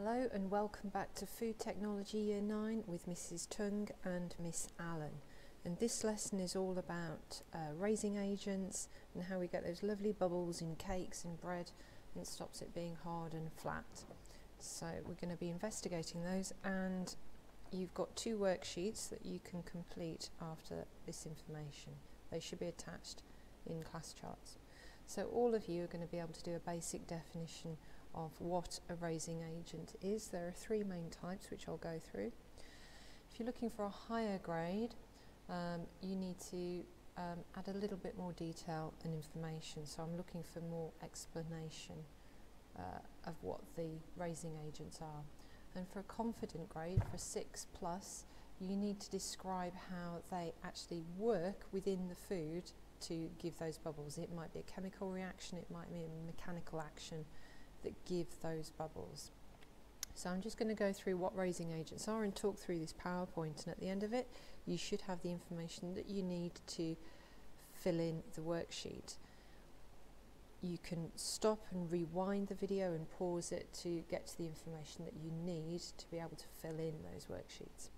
Hello and welcome back to Food Technology Year 9 with Mrs. Tung and Miss Allen. And this lesson is all about raising agents and how we get those lovely bubbles in cakes and bread and it stops it being hard and flat. So we're going to be investigating those, and you've got two worksheets that you can complete after this information. They should be attached in class charts. So all of you are going to be able to do a basic definition of what a raising agent is. There are three main types which I'll go through. If you're looking for a higher grade, you need to add a little bit more detail and information. So I'm looking for more explanation of what the raising agents are. And for a confident grade, for 6+, you need to describe how they actually work within the food to give those bubbles. It might be a chemical reaction, it might be a mechanical action that give those bubbles. So I'm just going to go through what raising agents are and talk through this PowerPoint, and at the end of it you should have the information that you need to fill in the worksheet. You can stop and rewind the video and pause it to get to the information that you need to be able to fill in those worksheets.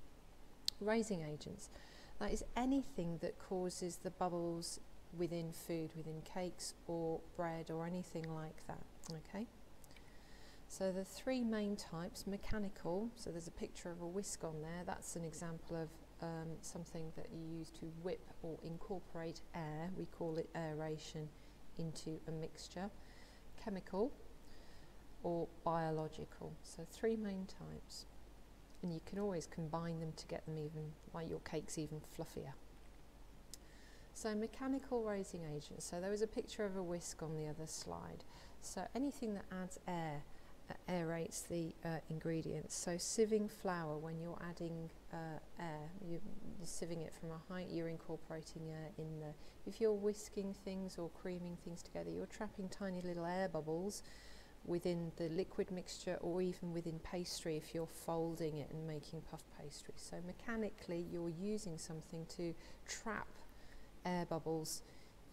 Raising agents, that is anything that causes the bubbles within food, within cakes or bread or anything like that. Okay. So the three main types: mechanical, so there's a picture of a whisk on there, that's an example of something that you use to whip or incorporate air, we call it aeration, into a mixture. Chemical or biological, so three main types, and you can always combine them to get them even, like your cakes, even fluffier. So mechanical raising agents, so there was a picture of a whisk on the other slide, so anything that adds air aerates the ingredients. So sieving flour, when you're adding air, you're sieving it from a height, you're incorporating air in there. If you're whisking things or creaming things together, you're trapping tiny little air bubbles within the liquid mixture, or even within pastry if you're folding it and making puff pastry. So mechanically you're using something to trap air bubbles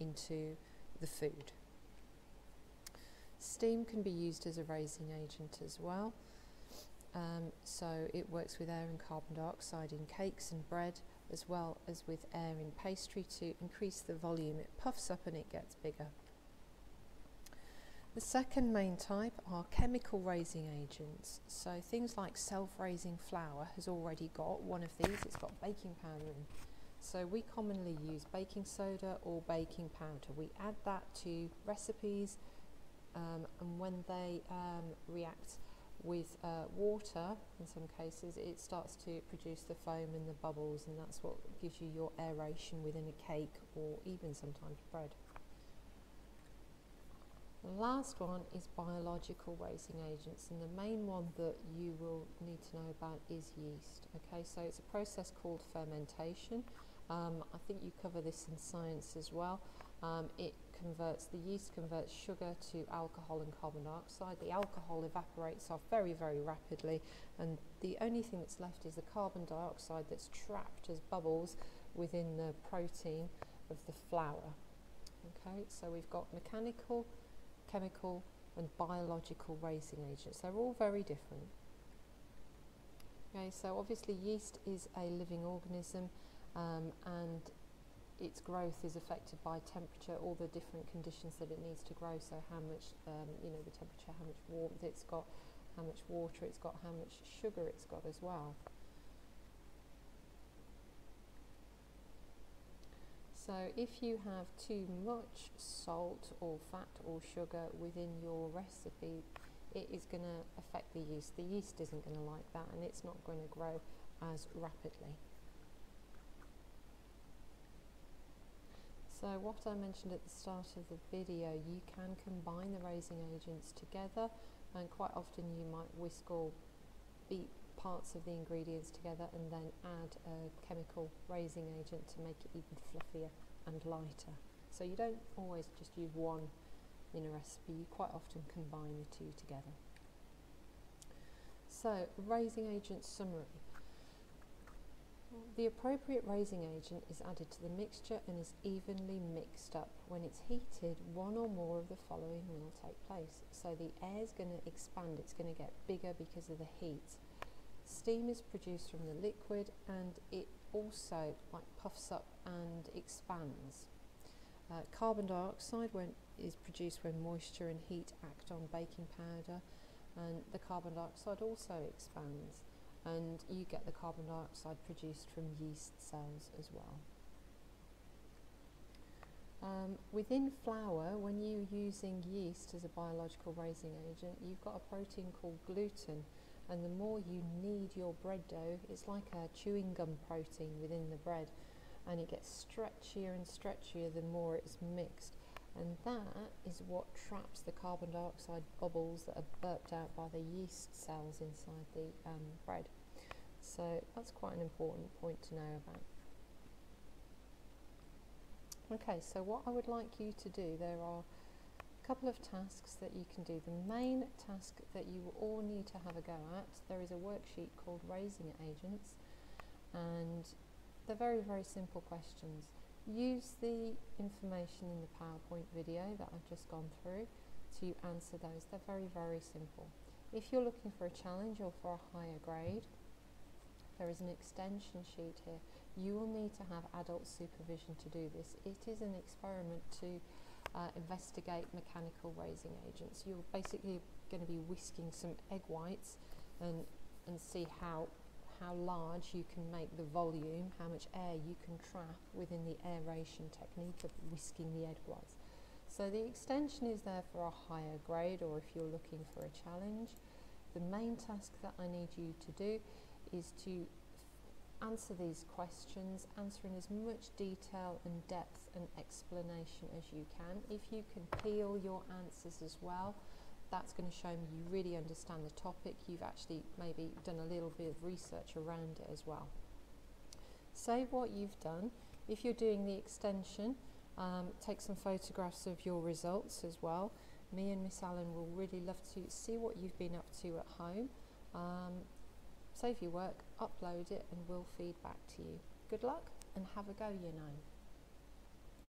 into the food. Steam can be used as a raising agent as well. So it works with air and carbon dioxide in cakes and bread, as well as with air in pastry to increase the volume. It puffs up and it gets bigger. The second main type are chemical raising agents. So things like self-raising flour has already got one of these. It's got baking powder in. So we commonly use baking soda or baking powder. We add that to recipes, and when they react with water, in some cases, it starts to produce the foam and the bubbles, and that's what gives you your aeration within a cake or even sometimes bread. The last one is biological raising agents, and the main one that you will need to know about is yeast. Okay, so it's a process called fermentation. I think you cover this in science as well. The yeast converts sugar to alcohol and carbon dioxide. The alcohol evaporates off very, very rapidly, and the only thing that's left is the carbon dioxide that's trapped as bubbles within the protein of the flour. Okay, so we've got mechanical, chemical and biological raising agents. They're all very different. Okay, so obviously yeast is a living organism, and its growth is affected by temperature, all the different conditions that it needs to grow. So how much, the temperature, how much warmth it's got, how much water it's got, how much sugar it's got as well. So if you have too much salt or fat or sugar within your recipe, it is going to affect the yeast. The yeast isn't going to like that, and it's not going to grow as rapidly. So what I mentioned at the start of the video, you can combine the raising agents together, and quite often you might whisk or beat parts of the ingredients together and then add a chemical raising agent to make it even fluffier and lighter. So you don't always just use one in a recipe, you quite often combine the two together. So raising agent summary. The appropriate raising agent is added to the mixture and is evenly mixed up. When it's heated, one or more of the following will take place. So the air is going to expand, it's going to get bigger because of the heat. Steam is produced from the liquid and it also puffs up and expands. Carbon dioxide is produced when moisture and heat act on baking powder, and the carbon dioxide also expands, and you get the carbon dioxide produced from yeast cells as well. Within flour, when you're using yeast as a biological raising agent, you've got a protein called gluten, and the more you knead your bread dough, it's like a chewing gum protein within the bread, and it gets stretchier and stretchier the more it's mixed, and that is what traps the carbon dioxide bubbles that are burped out by the yeast cells inside the bread. So that's quite an important point to know about. Okay, so what I would like you to do, there are a couple of tasks that you can do. The main task that you all need to have a go at, there is a worksheet called Raising Agents, and they're very, very simple questions. Use the information in the PowerPoint video that I've just gone through to answer those. They're very, very simple. If you're looking for a challenge or for a higher grade, there is an extension sheet here. You will need to have adult supervision to do this. It is an experiment to investigate mechanical raising agents. You're basically going to be whisking some egg whites and see how large you can make the volume, how much air you can trap within the aeration technique of whisking the egg whites. So the extension is there for a higher grade, or if you're looking for a challenge. The main task that I need you to do is to answer these questions, answer in as much detail and depth and explanation as you can. If you can peel your answers as well, that's going to show me you really understand the topic. You've actually maybe done a little bit of research around it as well. Save what you've done. If you're doing the extension, take some photographs of your results as well. Me and Miss Allen will really love to see what you've been up to at home. Save your work, upload it, and we'll feed back to you. Good luck and have a go, Year 9.